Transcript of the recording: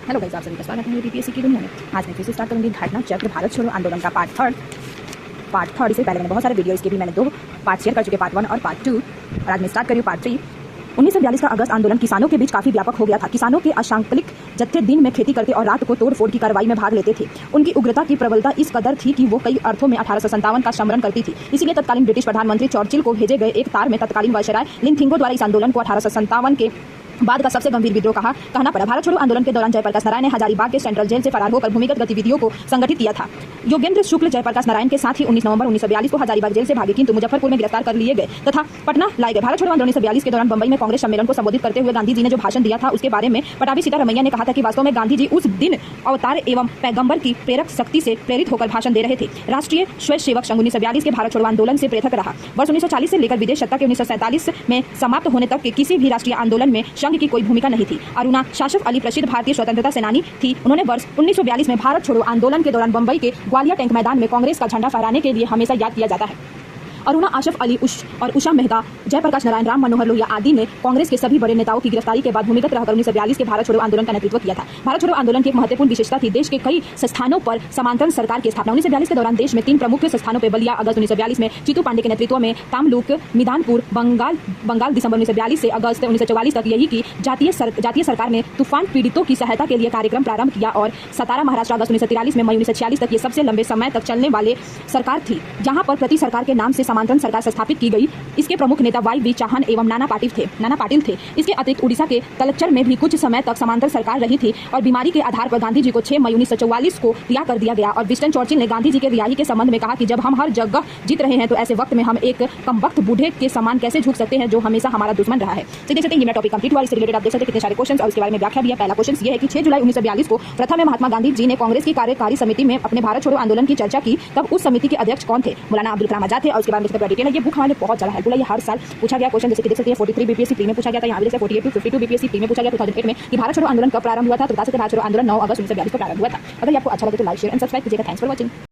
Hello guys, आप सभी का स्वागत है बीपीएससी की दुनिया में। आज मैं फिर से स्टार्ट करूंगी घटना चक्र भारत छोड़ो आंदोलन का पार्ट थर्ड। इससे पहले मैंने बहुत सारे वीडियो, इसके भी मैंने 2 पार्ट शेयर कर चुके, पार्ट 1 और पार्ट 2, और आज मैं स्टार्ट करी पार्ट 3। 1942 का अगस्त आंदोलन किसानों के बीच काफी व्यापक हो गया था। किसानों के अशांकलिक जत्थे दिन में खेती करते और रात को तोड़फोड़ की कार्रवाई में भाग लेते थे। उनकी उग्रता की प्रबलता इस कदर थी कि वो कई अर्थों में 1857 का स्मरण करती थी। इसीलिए तत्कालीन ब्रिटिश प्रधानमंत्री चर्चिल को भेजे गए एक तार में तत्कालीन वायसराय लिनथिंगो द्वारा इस आंदोलन को 1857 के बाद का सबसे गंभीर विद्रोह कहना पड़ा। भारत छोड़ो आंदोलन के दौरान जयप्रकाश नारायण ने हजारीबाग के सेंट्रल जेल से फरार होकर भूमिगत गतिविधियों को संगठित किया था। योगेंद्र शुक्ल जयप्रकाश नारायण के साथ ही 19 नवंबर 1942 को हजारीबाग जेल से भागे, किंतु मुजफ्फरपुर में गिरफ्तार कर लिए गए तथा पटना लाए गए। भारत छोड़ो आंदोलन 1942 के दौरान बंबई में कांग्रेस सम्मेलन को संबोधित करते हुए गांधी जी ने जो भाषण दिया था उसके बारे में पटाभी सीतारमैया ने कहा था कि वास्तव में गांधी जी उस दिन अवतार एवं पैगंबर की प्रेरक शक्ति से प्रेरित होकर भाषण दे रहे थे। राष्ट्रीय स्वयंसेवक संघ 1942 के भारत छोड़ो आंदोलन से पृथक रहा। वर्ष 1940 से लेकर विदेश सत्ता के 1947 में समाप्त होने तक के किसी भी राष्ट्रीय आंदोलन में संघ की कोई भूमिका नहीं थी। अरुणा शासफ अली प्रसिद्ध भारतीय स्वतंत्रता सेनानी थी। उन्होंने वर्ष 1942 में भारत छोड़ो आंदोलन के दौरान बंबई के ग्वालियर टैंक मैदान में कांग्रेस का झंडा फहराने के लिए हमेशा याद किया जाता है। अरुणा आशफ अली और उषा मेहता, जयप्रकाश नारायण, राम मनोहर लोहिया आदि ने कांग्रेस के सभी बड़े नेताओं की गिरफ्तारी के बाद भूमिगत रहकर 1942 के भारत छोड़ो आंदोलन का नेतृत्व किया था। भारत छोड़ो आंदोलन की एक महत्वपूर्ण विशेषता थी देश के कई स्थानों पर समांतर सरकार की स्थापना। 1942 के दौरान देश में 3 प्रमुख स्थानों पर बलिया अगस्त 1942 में, चीतू पांडे के नेतृत्व में तामलुक, मिदानपुर बंगाल दिसंबर 1942 से अगस्त 1944 तक यही की जातीय सरकार ने तूफान पीड़ितों की सहायता के लिए कार्यक्रम प्रारंभ किया, और सतारा महाराष्ट्र अगस्त 1943 में, मई 1946 तक ये सबसे लंबे समय तक चलने वाले सरकार थी, जहां पर प्रति सरकार के नाम से समांतर सरकार स्थापित की गई। इसके प्रमुख नेता वाई चाहन एवं नाना पाटिल थे। इसके अतिरिक्त उड़ीसा के तलचर में भी कुछ समय तक समांतर सरकार रही थी, और बीमारी के आधार पर गांधी जी को 6 मई 1944 को रिहा कर दिया गया। और विंस्टन चर्चिल ने गांधी जी के रिहाई के संबंध में कहा कि जब हम हर जगह जीत रहे हैं तो ऐसे वक्त में हम एक कमबख्त बूढ़े के समान कैसे झुक सकते हैं जो हमेशा हमारा दुश्मन रहा है। तो देख सकते हैं ये मेरा टॉपिक कंप्लीट हुआ। इससे रिलेटेड आप देख सकते हैं कितने सारे क्वेश्चंस, और इसके बारे में व्याख्या भी है। पहला क्वेश्चन ये है कि 6 जुलाई 1942 को प्रथम में महात्मा गांधी जी ने कांग्रेस की कार्यकारी समिति में अपने भारत छोड़ो आंदोलन की चर्चा की, तब उस समिति के अध्यक्ष कौन थे? मौलाना अब्दुल कलाम आजाद थे। और उसके बारे में डिटेल है। ये बुक हमारे बहुत ज़्यादा हेल्पफुल है। ये हर साल पूछा गया क्वेश्चन, जैसे कि देख सकते हैं 43 बीपीएससी प्री में पूछा गया था, यहाँ पे जैसे 48 to 52 बीपीएससी प्री में पूछा गया 2008 में कि भारत छोड़ो आंदोलन कब प्रारंभ हुआ था। तो बता सकते हैं भारत छोड़ो आंदोलन 9 अगस्त 1942 को प्रारंभ हुआ था। अगर आपको अच्छा लगे तो लाइक, शेयर एंड सब्सक्राइब कीजिएगा। Thanks for watching.